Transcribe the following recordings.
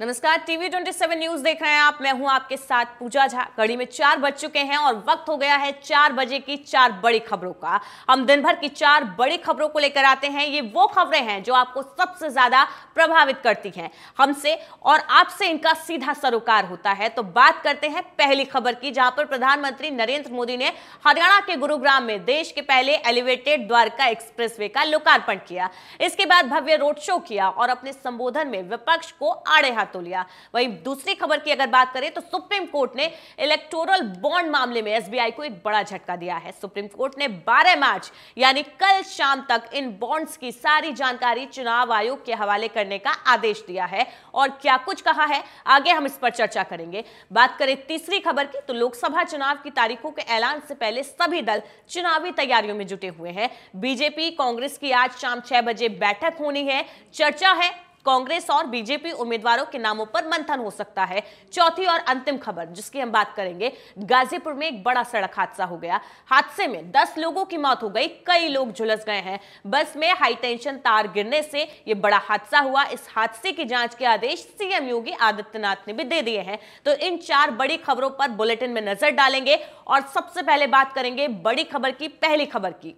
नमस्कार, TV 27 news देख रहे हैं आप। मैं हूं आपके साथ पूजा झा। घड़ी में 4 बज चुके हैं और वक्त हो गया है 4 बजे की 4 बड़ी खबरों का। हम दिन भर की 4 बड़ी खबरों को लेकर आते हैं। ये वो खबरें हैं जो आपको सबसे ज्यादा प्रभावित करती हैं। हमसे और आपसे इनका सीधा सरोकार होता है। तो बात करते हैं पहली खबर की, जहां पर प्रधानमंत्री नरेंद्र मोदी ने हरियाणा के गुरुग्राम में देश के पहले एलिवेटेड द्वारका एक्सप्रेसवे का लोकार्पण किया। इसके बाद भव्य रोड शो किया और अपने संबोधन में विपक्ष को आड़े हाथों लिया। वहीं दूसरी खबर की अगर बात करें तो सुप्रीम कोर्ट ने इलेक्टोरल बॉन्ड मामले में एसबीआई को एक बड़ा झटका दिया है। सुप्रीम कोर्ट ने 12 मार्च यानी कल शाम तक इन बॉन्ड्स की सारी जानकारी चुनाव आयोग के हवाले करने का आदेश दिया है। और क्या कुछ कहा है, आगे हम इस पर चर्चा करेंगे। बात करें तीसरी खबर की तो लोकसभा चुनाव की तारीखों के ऐलान से पहले सभी दल चुनावी तैयारियों में जुटे हुए हैं। बीजेपी कांग्रेस की आज शाम 6 बजे बैठक होनी है। चर्चा है कांग्रेस और बीजेपी उम्मीदवारों के नामों पर मंथन हो सकता है। चौथी और अंतिम खबर जिसकी हम बात करेंगे, गाजीपुर में एक बड़ा सड़क हादसा हो गया। हादसे में 10 लोगों की मौत हो गई, कई लोग झुलस गए हैं। बस में हाई टेंशन तार गिरने से यह बड़ा हादसा हुआ। इस हादसे की जांच के आदेश सीएम योगी आदित्यनाथ ने भी दे दिए हैं। तो इन 4 बड़ी खबरों पर बुलेटिन में नजर डालेंगे और सबसे पहले बात करेंगे बड़ी खबर की, पहली खबर की।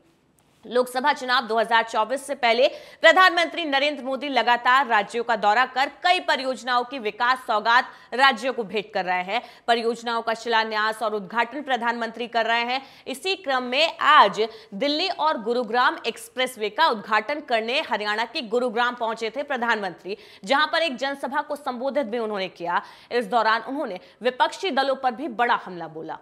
लोकसभा चुनाव 2024 से पहले प्रधानमंत्री नरेंद्र मोदी लगातार राज्यों का दौरा कर कई परियोजनाओं की विकास सौगात राज्यों को भेंट कर रहे हैं। परियोजनाओं का शिलान्यास और उद्घाटन प्रधानमंत्री कर रहे हैं। इसी क्रम में आज दिल्ली और गुरुग्राम एक्सप्रेसवे का उद्घाटन करने हरियाणा के गुरुग्राम पहुंचे थे प्रधानमंत्री, जहां पर एक जनसभा को संबोधित भी उन्होंने किया। इस दौरान उन्होंने विपक्षी दलों पर भी बड़ा हमला बोला।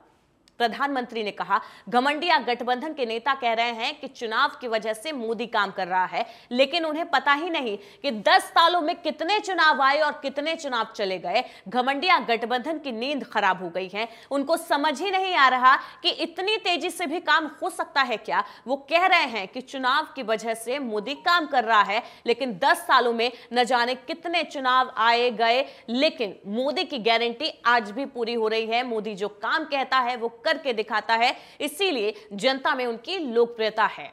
प्रधानमंत्री ने कहा, घमंडिया गठबंधन के नेता कह रहे हैं कि चुनाव की वजह से मोदी काम कर रहा है, लेकिन उन्हें पता ही नहीं कि 10 सालों में कितने चुनाव आए और कितने चुनाव चले गए। घमंडिया गठबंधन की नींद खराब हो गई है। उनको समझ ही नहीं आ रहा कि इतनी तेजी से भी काम हो सकता है क्या। वो कह रहे हैं कि चुनाव की वजह से मोदी काम कर रहा है, लेकिन 10 सालों में न जाने कितने चुनाव आए गए, लेकिन मोदी की गारंटी आज भी पूरी हो रही है। मोदी जो काम कहता है वो करके दिखाता है, इसीलिए जनता में उनकी लोकप्रियता है।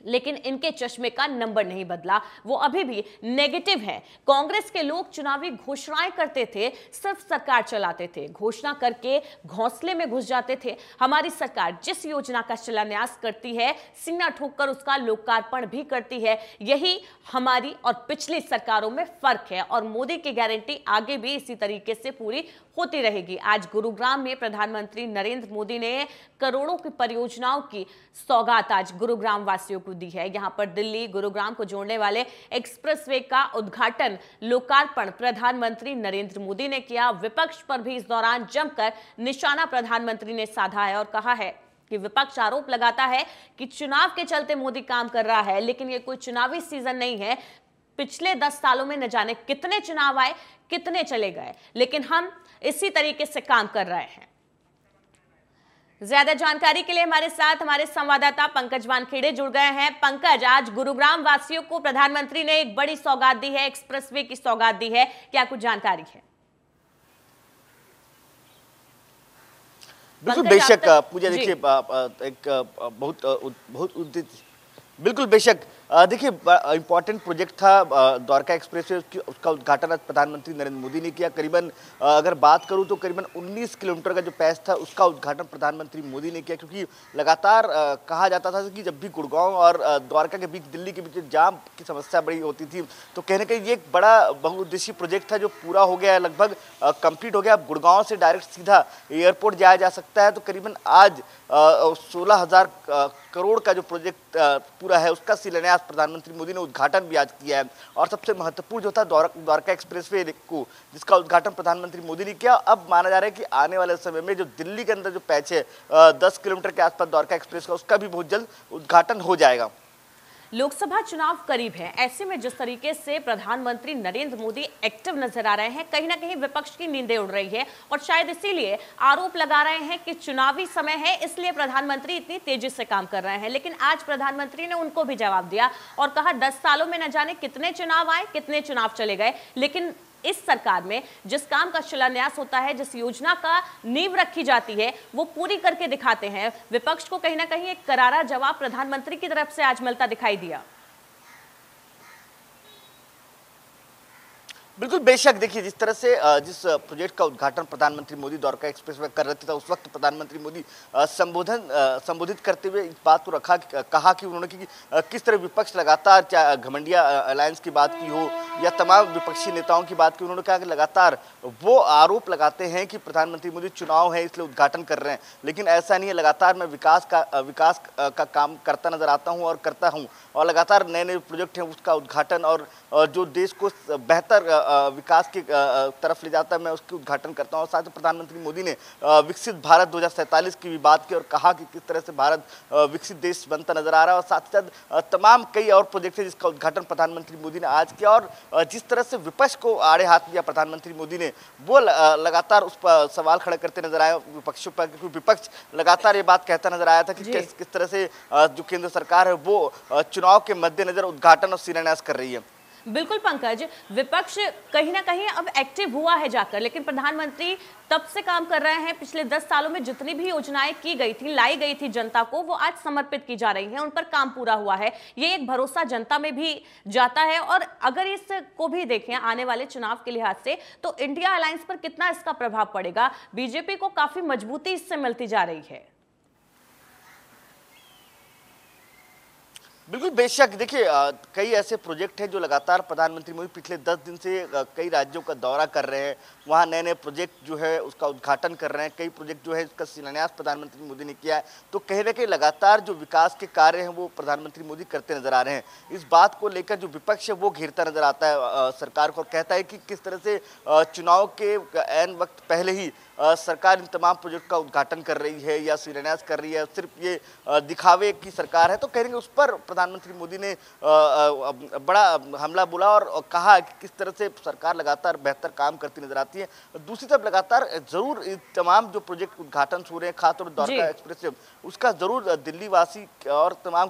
लेकिन इनके चश्मे का नंबर नहीं बदला, वो अभी भी नेगेटिव है। कांग्रेस के लोग चुनावी घोषणाएं करते थे, सिर्फ सरकार चलाते थे, घोषणा करके घोंसले में घुस जाते थे। हमारी सरकार जिस योजना का शिलान्यास करती है, सीना ठोककर उसका लोकार्पण भी करती है। यही हमारी और पिछली सरकारों में फर्क है और मोदी की गारंटी आगे भी इसी तरीके से पूरी होती रहेगी। आज गुरुग्राम में प्रधानमंत्री नरेंद्र मोदी ने करोड़ों की परियोजनाओं की सौगात आज गुरुग्राम वासियों को दी है। यहां पर दिल्ली गुरुग्राम को जोड़ने वाले एक्सप्रेसवे का उद्घाटन लोकार्पण प्रधानमंत्री नरेंद्र मोदी ने किया। विपक्ष पर भी इस दौरान जमकर निशाना प्रधानमंत्री ने साधा है और कहा है कि विपक्ष आरोप लगाता है कि चुनाव के चलते मोदी काम कर रहा है, लेकिन ये कोई चुनावी सीजन नहीं है। पिछले 10 सालों में न जाने कितने चुनाव आए, कितने चले गए, लेकिन हम इसी तरीके से काम कर रहे हैं। ज्यादा जानकारी के लिए हमारे साथ हमारे संवाददाता पंकज वानखेड़े जुड़ गए हैं। पंकज, आज गुरुग्राम वासियों को प्रधानमंत्री ने एक बड़ी सौगात दी है, एक्सप्रेसवे की सौगात दी है, क्या कुछ जानकारी है? बिल्कुल बेशक पूजा, देखिए एक बहुत बिल्कुल बेशक देखिए इंपॉर्टेंट प्रोजेक्ट था द्वारका एक्सप्रेसवे, उसका उद्घाटन आज प्रधानमंत्री नरेंद्र मोदी ने किया। करीबन अगर बात करूं तो करीबन 19 किलोमीटर का जो पैच था उसका उद्घाटन प्रधानमंत्री मोदी ने किया, क्योंकि लगातार कहा जाता था कि जब भी गुड़गांव और द्वारका के बीच, दिल्ली के बीच जाम की समस्या बड़ी होती थी, तो कहीं ना कहीं ये एक बड़ा बहुउद्देशीय प्रोजेक्ट था जो पूरा हो गया है, लगभग कंप्लीट हो गया। अब गुड़गांव से डायरेक्ट सीधा एयरपोर्ट जाया जा सकता है। तो करीबन आज 16,000 करोड़ का जो प्रोजेक्ट पूरा है उसका शिलान्यास प्रधानमंत्री मोदी ने उद्घाटन भी आज किया है। और सबसे महत्वपूर्ण जो था द्वारका एक्सप्रेसवे को, जिसका उद्घाटन प्रधानमंत्री मोदी ने किया। अब माना जा रहा है कि आने वाले समय में जो दिल्ली के अंदर जो पैच है 10 किलोमीटर के आसपास द्वारका एक्सप्रेस का, उसका भी बहुत जल्द उद्घाटन हो जाएगा। लोकसभा चुनाव करीब है, ऐसे में जिस तरीके से प्रधानमंत्री नरेंद्र मोदी एक्टिव नजर आ रहे हैं, कहीं ना कहीं विपक्ष की नींदें उड़ रही है और शायद इसीलिए आरोप लगा रहे हैं कि चुनावी समय है, इसलिए प्रधानमंत्री इतनी तेजी से काम कर रहे हैं। लेकिन आज प्रधानमंत्री ने उनको भी जवाब दिया और कहा 10 सालों में न जाने कितने चुनाव आए, कितने चुनाव चले गए, लेकिन इस सरकार में जिस काम का शिलान्यास होता है, जिस योजना का नींव रखी जाती है, वो पूरी करके दिखाते हैं। विपक्ष को कहीं ना कहीं एक करारा जवाब प्रधानमंत्री की तरफ से आज मिलता दिखाई दिया। बिल्कुल बेशक। देखिए, जिस तरह से जिस प्रोजेक्ट का उद्घाटन प्रधानमंत्री मोदी द्वारका एक्सप्रेस वे कर रहे थे, उस वक्त प्रधानमंत्री मोदी संबोधित करते हुए इस बात को कहा कि उन्होंने कि किस तरह विपक्ष लगातार, चाहे घमंडिया अलायंस की बात की हो या तमाम विपक्षी नेताओं की बात की, उन्होंने कहा कि लगातार वो आरोप लगाते हैं कि प्रधानमंत्री मोदी चुनाव है इसलिए उद्घाटन कर रहे हैं, लेकिन ऐसा नहीं है। लगातार मैं विकास का काम करता नजर आता हूँ और करता हूँ, और लगातार नए नए प्रोजेक्ट हैं उसका उद्घाटन और जो देश को बेहतर विकास की तरफ ले जाता है, मैं उसके उद्घाटन करता हूं। और साथ ही प्रधानमंत्री मोदी ने विकसित भारत 2047 की भी बात की और कहा कि किस तरह से भारत विकसित देश बनता नजर आ रहा है। और साथ ही साथ तमाम कई और प्रोजेक्ट है जिसका उद्घाटन प्रधानमंत्री मोदी ने आज किया। और जिस तरह से विपक्ष को आड़े हाथ लिया प्रधानमंत्री मोदी ने, वो लगातार उस पर सवाल खड़े करते नजर आए विपक्षों पर, क्योंकि विपक्ष लगातार ये बात कहता नजर आया था कि किस तरह से जो केंद्र सरकार है वो चुनाव के मद्देनजर उद्घाटन और शिलान्यास कर रही है। बिल्कुल पंकज, विपक्ष कहीं ना कहीं अब एक्टिव हुआ है जाकर, लेकिन प्रधानमंत्री तब से काम कर रहे हैं। पिछले 10 सालों में जितनी भी योजनाएं की गई थी, लाई गई थी जनता को, वो आज समर्पित की जा रही हैं, उन पर काम पूरा हुआ है। ये एक भरोसा जनता में भी जाता है। और अगर इसको भी देखें आने वाले चुनाव के लिहाज से, तो इंडिया अलायंस पर कितना इसका प्रभाव पड़ेगा? बीजेपी को काफी मजबूती इससे मिलती जा रही है। बिल्कुल बेशक। देखिए, कई ऐसे प्रोजेक्ट हैं जो लगातार प्रधानमंत्री मोदी पिछले 10 दिन से कई राज्यों का दौरा कर रहे हैं, वहाँ नए नए प्रोजेक्ट जो है उसका उद्घाटन कर रहे हैं। कई प्रोजेक्ट जो है इसका शिलान्यास प्रधानमंत्री मोदी ने किया है। तो कहीं ना कहीं लगातार जो विकास के कार्य हैं वो प्रधानमंत्री मोदी करते नजर आ रहे हैं। इस बात को लेकर जो विपक्ष है वो घेरता नजर आता है सरकार को, कहता है कि किस तरह से चुनाव के ऐन वक्त पहले ही सरकार इन तमाम प्रोजेक्ट का उद्घाटन कर रही है या शिलान्यास कर रही है, सिर्फ ये दिखावे की सरकार है। तो कहेंगे उस पर प्रधानमंत्री मोदी ने बड़ा हमला बोला और कहा कि किस तरह से सरकार लगातार बेहतर काम करती नजर आती है। दूसरी तरफ लगातार जरूर तमाम जो प्रोजेक्ट उद्घाटन हो रहे हैं, खासतौर द्वारका एक्सप्रेस, उसका जरूर दिल्ली वासी और तमाम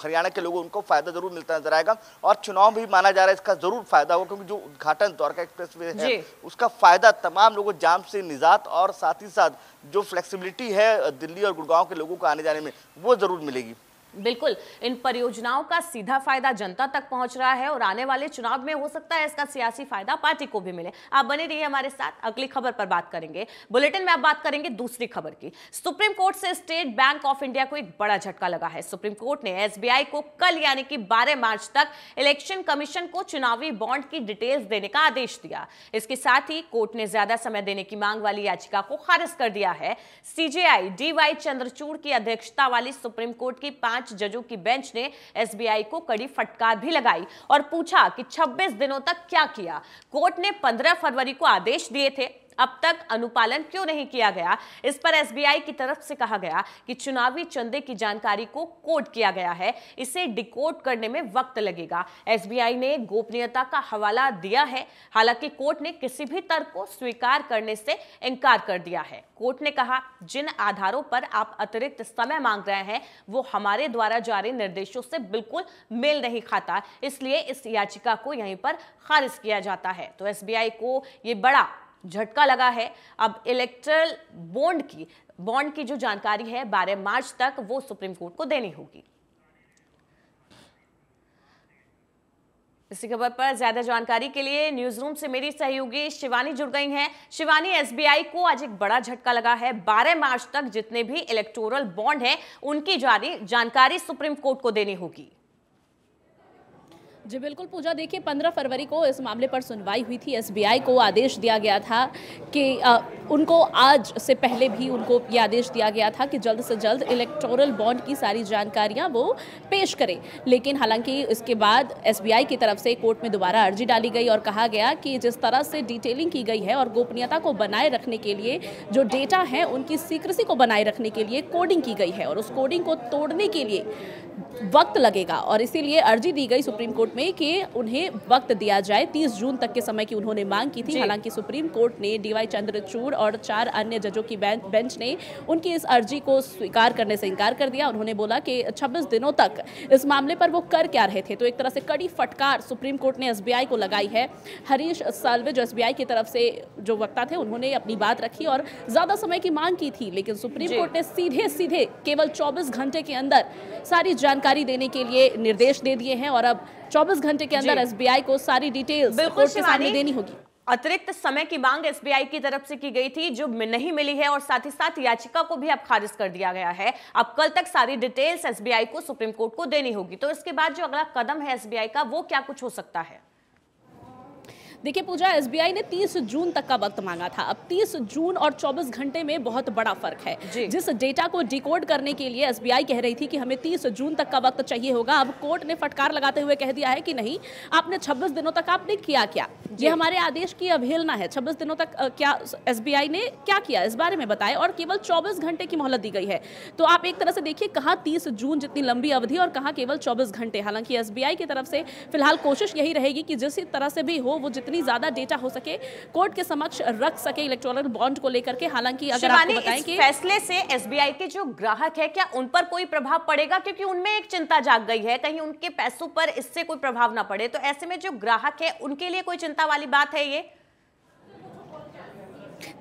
हरियाणा के लोगों उनको फायदा जरूर मिलता नजर आएगा। और चुनाव भी माना जा रहा है इसका जरूर फायदा होगा, क्योंकि जो उद्घाटन द्वारका एक्सप्रेस वे है उसका फायदा तमाम लोगों जाम से निजात और साथ ही साथ जो फ्लेक्सिबिलिटी है दिल्ली और गुड़गांव के लोगों को आने जाने में, वो जरूर मिलेगी। बिल्कुल, इन परियोजनाओं का सीधा फायदा जनता तक पहुंच रहा है और आने वाले चुनाव में हो सकता है इसका सियासी फायदा पार्टी को भी मिले। आप बने रहिए हमारे साथ, अगली खबर पर बात करेंगे। बुलेटिन में अब बात करेंगे दूसरी खबर की। सुप्रीम कोर्ट से स्टेट बैंक ऑफ इंडिया को एक बड़ा झटका लगा है। सुप्रीम कोर्ट ने एसबीआई को कल यानी कि 12 मार्च तक इलेक्शन कमीशन को चुनावी बॉन्ड की डिटेल्स देने का आदेश दिया। इसके साथ ही कोर्ट ने ज्यादा समय देने की मांग वाली याचिका को खारिज कर दिया है। सीजेआई डीवाई चंद्रचूड़ की अध्यक्षता वाली सुप्रीम कोर्ट की 5 जजों की बेंच ने एसबीआई को कड़ी फटकार भी लगाई और पूछा कि 26 दिनों तक क्या किया। कोर्ट ने 15 फरवरी को आदेश दिए थे, अब तक अनुपालन क्यों नहीं किया गया? इस पर एसबीआई की तरफ से कहा गया कि चुनावी चंदे की जानकारी को कोड किया गया है, इसे डिकोड करने में वक्त लगेगा। एसबीआई ने गोपनीयता का हवाला दिया है। हालांकि कोर्ट ने किसी भी तर्क को स्वीकार करने से इनकार कर दिया है। कोर्ट ने कहा, जिन आधारों पर आप अतिरिक्त समय मांग रहे हैं वो हमारे द्वारा जारी निर्देशों से बिल्कुल मेल नहीं खाता, इसलिए इस याचिका को यहीं पर खारिज किया जाता है। तो एसबीआई को ये बड़ा झटका लगा है। अब इलेक्टरल बॉन्ड की जो जानकारी है 12 मार्च तक वो सुप्रीम कोर्ट को देनी होगी। इसी खबर पर ज्यादा जानकारी के लिए न्यूज रूम से मेरी सहयोगी शिवानी जुड़ गई हैं। शिवानी, एसबीआई को आज एक बड़ा झटका लगा है। 12 मार्च तक जितने भी इलेक्टोरल बॉन्ड हैं उनकी जानकारी सुप्रीम कोर्ट को देनी होगी। जी बिल्कुल पूजा, देखिए 15 फरवरी को इस मामले पर सुनवाई हुई थी। एसबीआई को आदेश दिया गया था कि उनको आज से पहले भी उनको ये आदेश दिया गया था कि जल्द से जल्द इलेक्टोरल बॉन्ड की सारी जानकारियां वो पेश करें। लेकिन हालांकि इसके बाद एसबीआई की तरफ से कोर्ट में दोबारा अर्जी डाली गई और कहा गया कि जिस तरह से डिटेलिंग की गई है और गोपनीयता को बनाए रखने के लिए जो डेटा है उनकी सीक्रेसी को बनाए रखने के लिए कोडिंग की गई है और उस कोडिंग को तोड़ने के लिए वक्त लगेगा और इसीलिए अर्जी दी गई सुप्रीम कोर्ट में कि उन्हें वक्त दिया जाए। 30 जून तक के समय की उन्होंने मांग की थी। हालांकि सुप्रीम कोर्ट ने डीवाई चंद्रचूड़ कपूर और 4 अन्य जजों की बेंच ने उनकी इस अर्जी को स्वीकार करने से इनकार कर दिया। उन्होंने बोला कि 26 दिनों तक इस मामले पर वो कर क्या रहे थे। तो एक तरह से कड़ी फटकार सुप्रीम कोर्ट ने एसबीआई को लगाई है। हरीश साल्वे जो एसबीआई की तरफ से जो वक्ता थे, उन्होंने अपनी बात रखी और ज्यादा समय की मांग की थी, लेकिन सुप्रीम कोर्ट ने सीधे सीधे केवल 24 घंटे के अंदर सारी जानकारी देने के लिए निर्देश दे दिए हैं और अब 24 घंटे के अंदर एसबीआई को सारी डिटेल्स कोर्ट के सामने देनी होगी। अतिरिक्त समय की मांग एसबीआई की तरफ से की गई थी जो नहीं मिली है और साथ ही साथ याचिका को भी अब खारिज कर दिया गया है। अब कल तक सारी डिटेल्स एसबीआई को सुप्रीम कोर्ट को देनी होगी। तो इसके बाद जो अगला कदम है एसबीआई का, वो क्या कुछ हो सकता है? देखिए पूजा, एसबीआई ने 30 जून तक का वक्त मांगा था। अब 30 जून और 24 घंटे में बहुत बड़ा फर्क है। जिस डेटा को डिकोड करने के लिए एसबीआई कह रही थी कि हमें 30 जून तक का वक्त चाहिए होगा, अब कोर्ट ने फटकार लगाते हुए कह दिया है कि नहीं, आपने 26 दिनों तक आपने किया क्या? ये हमारे आदेश की अवहेलना है। 26 दिनों तक क्या एसबीआई ने क्या किया इस बारे में बताएं, और केवल 24 घंटे की मोहलत दी गई है। तो आप एक तरह से देखिए, कहाँ 30 जून जितनी लंबी अवधि और कहाँ केवल 24 घंटे। हालांकि एसबीआई की तरफ से फिलहाल कोशिश यही रहेगी कि जिस तरह से भी हो, वो जितनी ज्यादा डेटा हो सके कोर्ट के समक्ष रख सके इलेक्टोरल बॉन्ड को लेकर के। हालांकि अगर आपको बताएं कि फैसले से एसबीआई के जो ग्राहक है, क्या उन पर कोई प्रभाव पड़ेगा? क्योंकि उनमें एक चिंता जाग गई है, कहीं उनके पैसों पर इससे कोई प्रभाव ना पड़े। तो ऐसे में जो ग्राहक है उनके लिए कोई चिंता वाली बात है ये?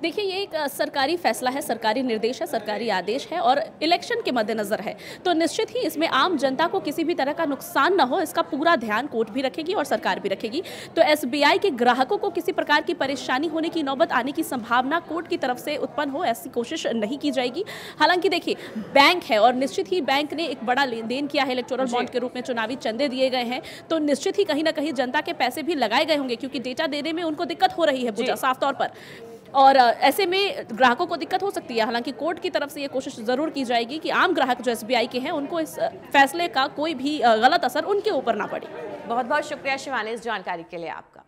देखिए, ये एक सरकारी फैसला है, सरकारी निर्देश है, सरकारी आदेश है और इलेक्शन के मद्देनजर है। तो निश्चित ही इसमें आम जनता को किसी भी तरह का नुकसान ना हो, इसका पूरा ध्यान कोर्ट भी रखेगी और सरकार भी रखेगी। तो एसबीआई के ग्राहकों को किसी प्रकार की परेशानी होने की नौबत आने की संभावना कोर्ट की तरफ से उत्पन्न हो, ऐसी कोशिश नहीं की जाएगी। हालांकि देखिए, बैंक है और निश्चित ही बैंक ने एक बड़ा लेन देन किया है, इलेक्टोरल बॉन्ड के रूप में चुनावी चंदे दिए गए हैं। तो निश्चित ही कहीं ना कहीं जनता के पैसे भी लगाए गए होंगे, क्योंकि डेटा देने में उनको दिक्कत हो रही है पूजा, साफ तौर पर। और ऐसे में ग्राहकों को दिक्कत हो सकती है। हालांकि कोर्ट की तरफ से ये कोशिश जरूर की जाएगी कि आम ग्राहक जो एसबीआई के हैं, उनको इस फैसले का कोई भी गलत असर उनके ऊपर ना पड़े। बहुत बहुत शुक्रिया शिवानी इस जानकारी के लिए आपका।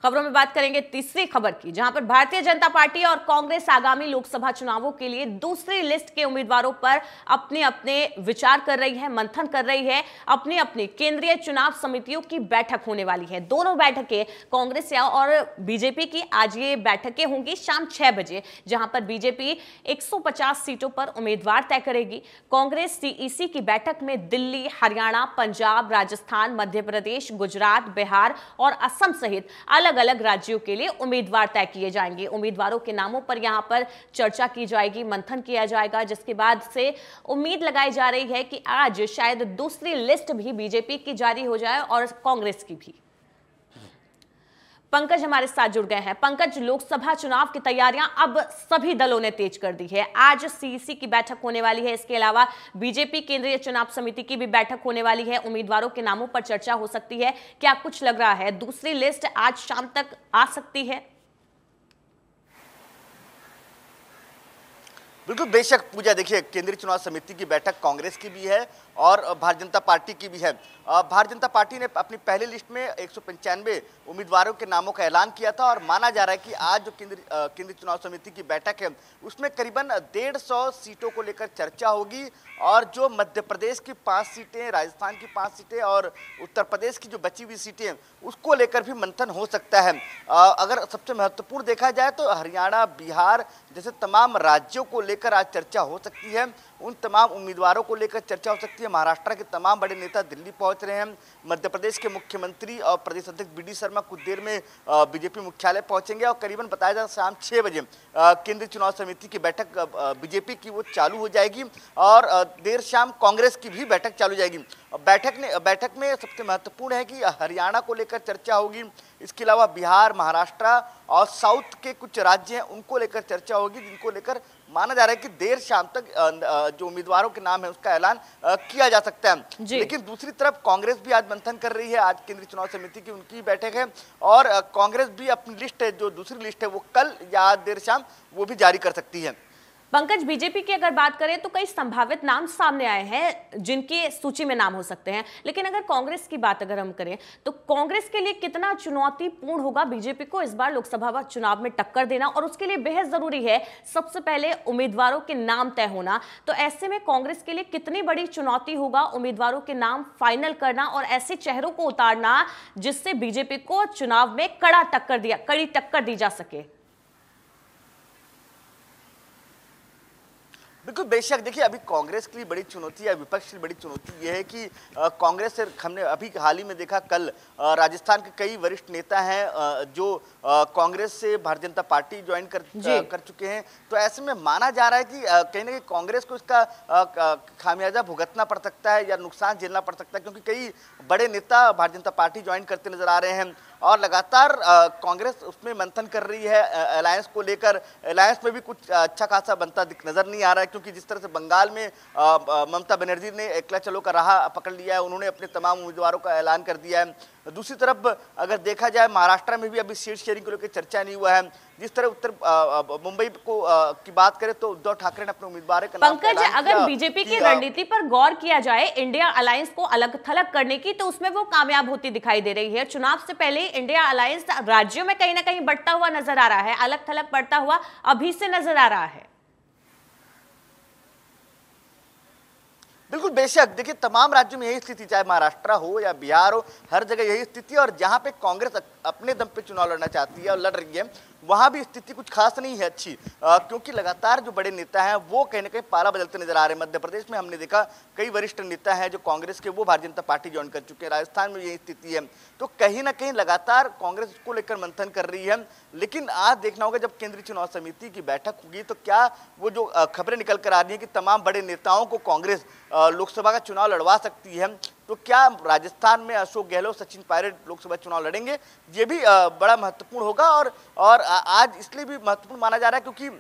खबरों में बात करेंगे तीसरी खबर की, जहां पर भारतीय जनता पार्टी और कांग्रेस आगामी लोकसभा चुनावों के लिए दूसरी लिस्ट के उम्मीदवारों पर अपने अपने विचार कर रही है, मंथन कर रही है। अपनी अपनी केंद्रीय चुनाव समितियों की बैठक होने वाली है। दोनों बैठकें कांग्रेस और बीजेपी की आज ये बैठकें होंगी शाम 6 बजे, जहां पर बीजेपी 150 सीटों पर उम्मीदवार तय करेगी। कांग्रेस सीईसी की बैठक में दिल्ली, हरियाणा, पंजाब, राजस्थान, मध्य प्रदेश, गुजरात, बिहार और असम सहित अलग अलग राज्यों के लिए उम्मीदवार तय किए जाएंगे। उम्मीदवारों के नामों पर यहां पर चर्चा की जाएगी, मंथन किया जाएगा, जिसके बाद से उम्मीद लगाई जा रही है कि आज शायद दूसरी लिस्ट भी बीजेपी की जारी हो जाए और कांग्रेस की भी। पंकज हमारे साथ जुड़ गए हैं। पंकज, लोकसभा चुनाव की तैयारियां अब सभी दलों ने तेज कर दी है। आज सीईसी की बैठक होने वाली है, इसके अलावा बीजेपी केंद्रीय चुनाव समिति की भी बैठक होने वाली है। उम्मीदवारों के नामों पर चर्चा हो सकती है। क्या कुछ लग रहा है दूसरी लिस्ट आज शाम तक आ सकती है? बिल्कुल, बेशक पूजा। देखिए, केंद्रीय चुनाव समिति की बैठक कांग्रेस की भी है और भारतीय जनता पार्टी की भी है। भारतीय जनता पार्टी ने अपनी पहली लिस्ट में 195 उम्मीदवारों के नामों का ऐलान किया था और माना जा रहा है कि आज जो केंद्रीय चुनाव समिति की बैठक है, उसमें करीबन 150 सीटों को लेकर चर्चा होगी। और जो मध्य प्रदेश की 5 सीटें, राजस्थान की 5 सीटें और उत्तर प्रदेश की जो बची हुई सीटें हैं, उसको लेकर भी मंथन हो सकता है। अगर सबसे महत्वपूर्ण देखा जाए तो हरियाणा, बिहार जैसे तमाम राज्यों को लेकर आज चर्चा हो सकती है। उन तमाम उम्मीदवारों को लेकर चर्चा हो सकती है। महाराष्ट्र के तमाम बड़े नेता दिल्ली पहुंच रहे हैं। मध्य प्रदेश के मुख्यमंत्री और प्रदेश अध्यक्ष बीडी शर्मा कुछ देर में बीजेपी मुख्यालय पहुंचेंगे और करीबन बताया जाता है शाम 6 बजे केंद्रीय चुनाव समिति की बैठक बीजेपी की वो चालू हो जाएगी और देर शाम कांग्रेस की भी बैठक चालू हो जाएगी। बैठक में सबसे महत्वपूर्ण है कि हरियाणा को लेकर चर्चा होगी। इसके अलावा बिहार, महाराष्ट्र और साउथ के कुछ राज्य हैं, उनको लेकर चर्चा होगी, जिनको लेकर माना जा रहा है कि देर शाम तक जो उम्मीदवारों के नाम है उसका ऐलान किया जा सकता है। लेकिन दूसरी तरफ कांग्रेस भी आज मंथन कर रही है। आज केंद्रीय चुनाव समिति की उनकी बैठक है और कांग्रेस भी अपनी लिस्ट है, जो दूसरी लिस्ट है, वो कल या देर शाम वो भी जारी कर सकती है। पंकज, बीजेपी की अगर बात करें तो कई संभावित नाम सामने आए हैं जिनकी सूची में नाम हो सकते हैं, लेकिन अगर कांग्रेस की बात अगर हम करें तो कांग्रेस के लिए कितना चुनौतीपूर्ण होगा बीजेपी को इस बार लोकसभा चुनाव में टक्कर देना, और उसके लिए बेहद जरूरी है सबसे पहले उम्मीदवारों के नाम तय होना। तो ऐसे में कांग्रेस के लिए कितनी बड़ी चुनौती होगा उम्मीदवारों के नाम फाइनल करना और ऐसे चेहरों को उतारना जिससे बीजेपी को चुनाव में कड़ी टक्कर दी जा सके? बिल्कुल बेशक। देखिए, अभी कांग्रेस के लिए बड़ी चुनौती है, विपक्ष के लिए बड़ी चुनौती यह है कि कांग्रेस से हमने अभी हाल ही में देखा, कल राजस्थान के कई वरिष्ठ नेता हैं जो कांग्रेस से भारतीय जनता पार्टी ज्वाइन कर चुके हैं। तो ऐसे में माना जा रहा है कि कहीं ना कहीं कांग्रेस को इसका खामियाजा भुगतना पड़ सकता है या नुकसान झेलना पड़ सकता है, क्योंकि कई बड़े नेता भारतीय जनता पार्टी ज्वाइन करते नजर आ रहे हैं और लगातार कांग्रेस उसमें मंथन कर रही है अलायंस को लेकर। अलायंस में भी कुछ अच्छा खासा बनता नजर नहीं आ रहा है, क्योंकि जिस तरह से बंगाल में ममता बनर्जी ने एकला चलो का राह पकड़ लिया है, उन्होंने अपने तमाम उम्मीदवारों का ऐलान कर दिया है। दूसरी तरफ अगर देखा जाए, महाराष्ट्र में भी अभी सीट शेयरिंग को लेकर चर्चा नहीं हुआ है। जिस तरह उत्तर मुंबई को की बात करें तो उद्धव ठाकरे ने अपने उम्मीदवार का नाम पंकज, अगर बीजेपी की रणनीति पर गौर किया जाए इंडिया अलायंस को अलग थलग करने की, तो उसमें वो कामयाब होती दिखाई दे रही है। चुनाव से पहले इंडिया अलायंस राज्यों में कहीं ना कहीं बढ़ता हुआ नजर आ रहा है, अलग थलग बढ़ता हुआ अभी से नजर आ रहा है। बिल्कुल बेशक। देखिए, तमाम राज्यों में यही स्थिति, चाहे महाराष्ट्र हो या बिहार हो, हर जगह यही स्थिति है। और जहां पे कांग्रेस अपने दम पे चुनाव लड़ना चाहती है और लड़ रही है, वहां भी स्थिति कुछ खास नहीं है अच्छी, क्योंकि लगातार जो बड़े नेता हैं वो कहीं ना कहीं पाला बदलते नजर आ रहे हैं। मध्य प्रदेश में हमने देखा कई वरिष्ठ नेता हैं जो कांग्रेस के, वो भारतीय जनता पार्टी ज्वाइन कर चुके हैं। राजस्थान में यही स्थिति है। तो कहीं ना कहीं लगातार कांग्रेस इसको लेकर मंथन कर रही है। लेकिन आज देखना होगा, जब केंद्रीय चुनाव समिति की बैठक होगी, तो क्या वो जो खबरें निकल कर आ रही है कि तमाम बड़े नेताओं को कांग्रेस लोकसभा का चुनाव लड़वा सकती है, तो क्या राजस्थान में अशोक गहलोत, सचिन पायलट लोकसभा चुनाव लड़ेंगे, ये भी बड़ा महत्वपूर्ण होगा। और आज इसलिए भी महत्वपूर्ण माना जा रहा है क्योंकि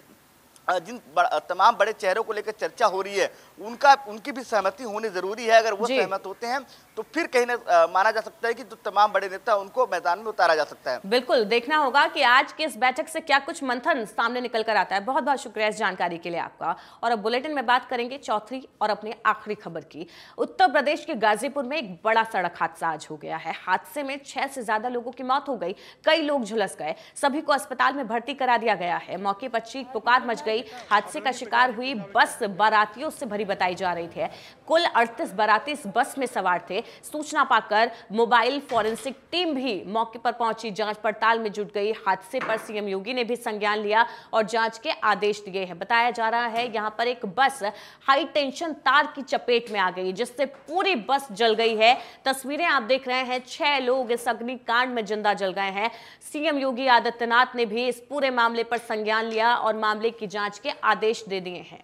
जिन तमाम बड़े चेहरों को लेकर चर्चा हो रही है, उनकी भी सहमति होनी जरूरी है। अगर वो सहमत होते हैं तो फिर कहीं ना माना जा सकता है कि जो तमाम बड़े नेता उनको मैदान में उतारा जा सकता है। बिल्कुल देखना होगा कि आज की इस बैठक से क्या कुछ मंथन सामने निकल कर आता है। बहुत बहुत शुक्रिया इस जानकारी के लिए आपका। और अब बुलेटिन में बात करेंगे चौथी और अपने आखिरी खबर की। उत्तर प्रदेश के गाजीपुर में एक बड़ा सड़क हादसा आज हो गया है। हादसे में 6 से ज्यादा लोगों की मौत हो गई, कई लोग झुलस गए, सभी को अस्पताल में भर्ती करा दिया गया है। मौके पर चीख पुकार मच गई। हादसे का शिकार हुई बस बारातियों से भरी बताई जा रही थी। कुल 38 बाराती इस बस में सवार थे। सूचना पाकर मोबाइल फोरेंसिक टीम भी मौके पर पहुंची, जांच पड़ताल में जुट गई। हादसे पर सीएम योगी ने भी संज्ञान लिया और जांच के आदेश दिए हैं। बताया जा रहा है यहां पर एक बस हाई टेंशन तार की चपेट में आ गई, जिससे पूरी बस जल गई है। तस्वीरें आप देख रहे हैं, 6 लोग इस अग्निकांड में जिंदा जल गए हैं। सीएम योगी आदित्यनाथ ने भी इस पूरे मामले पर संज्ञान लिया और मामले की जांच के आदेश दे दिए हैं।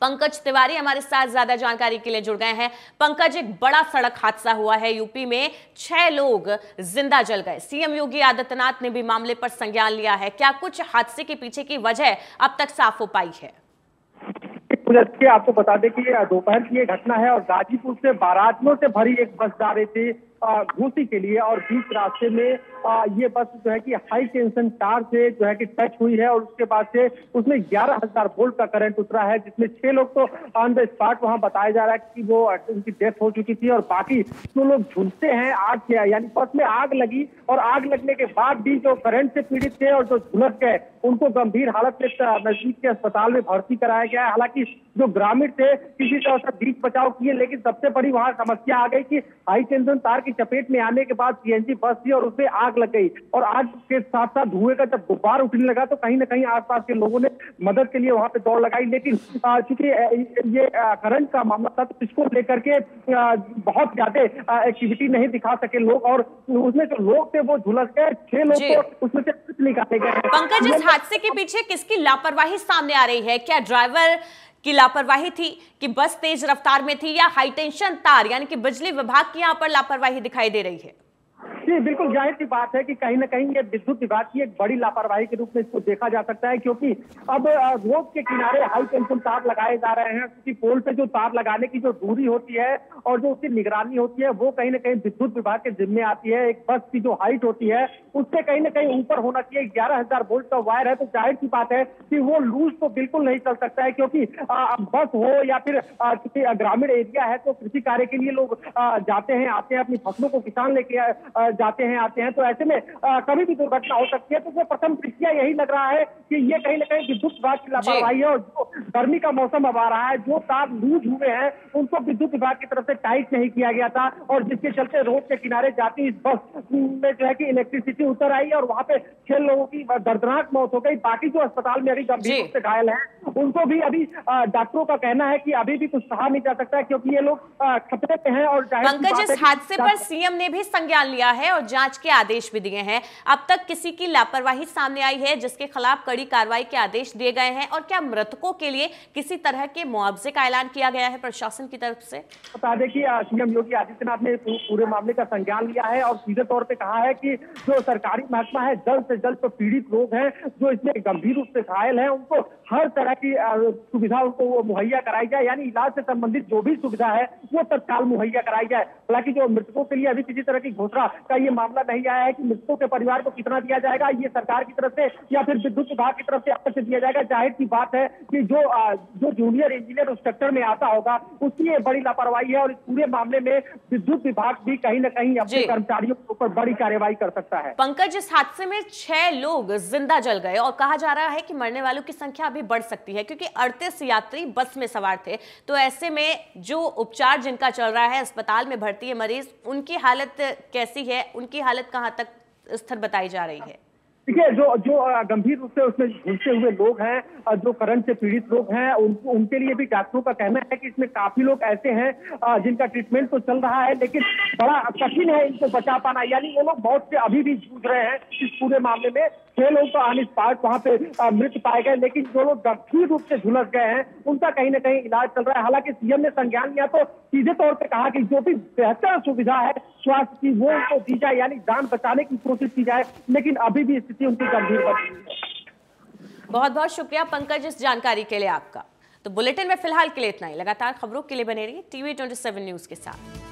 पंकज तिवारी हमारे साथ ज्यादा जानकारी के लिए जुड़ गए हैं। पंकज, एक बड़ा सड़क हादसा हुआ है यूपी में, 6 लोग जिंदा जल गए। सीएम योगी आदित्यनाथ ने भी मामले पर संज्ञान लिया है। क्या कुछ हादसे के पीछे की वजह अब तक साफ हो पाई है? आपको बता दें कि दोपहर की ये घटना है और गाजीपुर से बारातियों से भरी एक बस जा रही थी घूसी के लिए, और बीच रास्ते में ये बस जो है कि हाई टेंशन तार से जो है कि टच हुई है और उसके बाद से उसमें 11,000 वोल्ट का करंट उतरा है, जिसमें 6 लोग तो ऑन द स्पॉट वहां बताया जा रहा है कि वो उनकी डेथ हो चुकी थी और बाकी जो लोग झुलसे हैं आग से, यानी बस में आग लगी और आग लगने के बाद भी जो करंट से पीड़ित थे और जो झुलस गए उनको गंभीर हालत में नजदीक के अस्पताल में भर्ती कराया गया है। हालांकि जो ग्रामीण थे किसी तरह से बीच बचाव किए, लेकिन सबसे बड़ी वहां समस्या आ गई कि हाई टेंशन तार की चपेट में आने के बाद सीएनजी बस थी और उसमें आग लग गई और आग के साथ साथ धुएं का जब गुब्बार उठने लगा तो कहीं ना कहीं आसपास के लोगों ने मदद के लिए वहां पे दौड़ लगाई। लेकिन चूंकि ये करंट का मामला था तो इसको लेकर के बहुत ज्यादा एक्टिविटी नहीं दिखा सके लोग, और उसमें जो लोग थे वो झुलस गए। 6 लोग तो उसमें से निकाले गए। पंकज, इस हादसे के पीछे किसकी लापरवाही सामने आ रही है? क्या ड्राइवर की लापरवाही थी कि बस तेज रफ्तार में थी, या हाई टेंशन तार यानी कि बिजली विभाग की यहां पर लापरवाही दिखाई दे रही है? जी बिल्कुल जाहिर सी बात है कि कहीं ना कहीं ये विद्युत विभाग की एक बड़ी लापरवाही के रूप में इसको देखा जा सकता है, क्योंकि अब रोड के किनारे हाई टेंशन तार लगाए जा रहे हैं, क्योंकि पोल पे जो तार लगाने की जो दूरी होती है और जो उसकी निगरानी होती है वो कहीं ना कहीं विद्युत विभाग के जिम्मे आती है। एक बस की जो हाइट होती है उससे कहीं ना कहीं ऊपर होना चाहिए। 11,000 वोल्ट का वायर है तो जाहिर सी बात है कि वो लूज तो बिल्कुल नहीं चल सकता है, क्योंकि बस हो या फिर किसी ग्रामीण एरिया है तो कृषि कार्य के लिए लोग जाते हैं आते हैं, अपनी फसलों को किसान लेके जाते हैं आते हैं, तो ऐसे में कभी भी दुर्घटना हो सकती है। तो उसमें प्रथम दृष्टिया यही लग रहा है कि ये कहीं ना कहीं विद्युत विभाग की लापरवाही है। और जो गर्मी का मौसम अब आ रहा है, जो तार लूज हुए हैं उनको विद्युत विभाग की तरफ से टाइट नहीं किया गया था, और जिसके चलते रोड के किनारे जाती इस बस में जो है कि इलेक्ट्रिसिटी उतर आई और वहां पे 6 लोगों की दर्दनाक मौत हो गई। बाकी जो अस्पताल में अभी गंभीर रूप से घायल हैं उनको भी अभी डॉक्टरों का कहना है कि अभी भी कुछ कहा नहीं जा सकता है, क्योंकि ये लोग खतरे में हैं। और पंकज, इस हादसे पर सीएम ने भी संज्ञान लिया है और जांच के आदेश भी दिए हैं। अब तक किसी की लापरवाही सामने आई है जिसके खिलाफ कड़ी कार्रवाई के आदेश दिए गए हैं? और क्या मृतकों के लिए किसी तरह के मुआवजे का ऐलान किया गया है प्रशासन की तरफ से? बता दें कि सीएम योगी आदित्यनाथ ने पूरे मामले का संज्ञान लिया है और सीधे तौर पे कहा है कि जो सरकारी महकमा है जल्द से जल्द जो पीड़ित लोग हैं, जो इसमें गंभीर रूप से घायल हैं, उनको हर तरह की सुविधा उनको मुहैया कराई जाए। यानी इलाज से संबंधित जो भी सुविधा है वो तत्काल मुहैया कराई जाए। हालांकि जो मृतकों के लिए अभी किसी तरह की घोषणा का ये मामला नहीं आया है कि मृतकों के परिवार को कितना दिया जाएगा, ये सरकार की तरफ से या फिर विद्युत विभाग की तरफ से अलग से दिया जाएगा। जाहिर सी बात है कि जो जूनियर इंजीनियर उस सेक्टर में आता होगा उसकी ये बड़ी लापरवाही है, और इस पूरे मामले में विद्युत विभाग भी कहीं ना कहीं अपने कर्मचारियों के ऊपर बड़ी कार्रवाई कर सकता है। पंकज, इस हादसे में 6 लोग जिंदा जल गए और कहा जा रहा है कि मरने वालों की संख्या अभी बढ़ सकती है, क्योंकि 38 यात्री बस में सवार थे। तो ऐसे में जो उपचार जिनका चल रहा है, अस्पताल में भर्ती है मरीज, उनकी हालत कैसी है? उनकी हालत कहां तक स्थिर बताई जा रही है? देखिए, जो गंभीर रूप से उसमें झुलसे हुए लोग हैं, जो करंट से पीड़ित लोग हैं, उनके लिए भी डॉक्टरों का कहना है कि इसमें काफी लोग ऐसे हैं जिनका ट्रीटमेंट तो चल रहा है, लेकिन बड़ा कठिन है इनको बचा पाना। यानी वो लोग मौत से अभी भी जूझ रहे हैं। इस पूरे मामले में 6 लोग तो ऑन स्पॉट वहां पे मृत पाए गए, लेकिन जो लोग गंभीर रूप से झुलस गए हैं उनका कहीं ना कहीं इलाज चल रहा है। हालांकि सीएम ने संज्ञान लिया तो सीधे तौर पर कहा कि जो भी बेहतर सुविधा है स्वास्थ्य की वो उनको दी जाए, यानी जान बचाने की कोशिश की जाए, लेकिन अभी भी स्थिति उनकी गंभीर बनी हुई है। बहुत बहुत शुक्रिया पंकज इस जानकारी के लिए आपका। तो बुलेटिन में फिलहाल के लिए इतना ही। लगातार खबरों के लिए बने रहिए TV 27 न्यूज के साथ।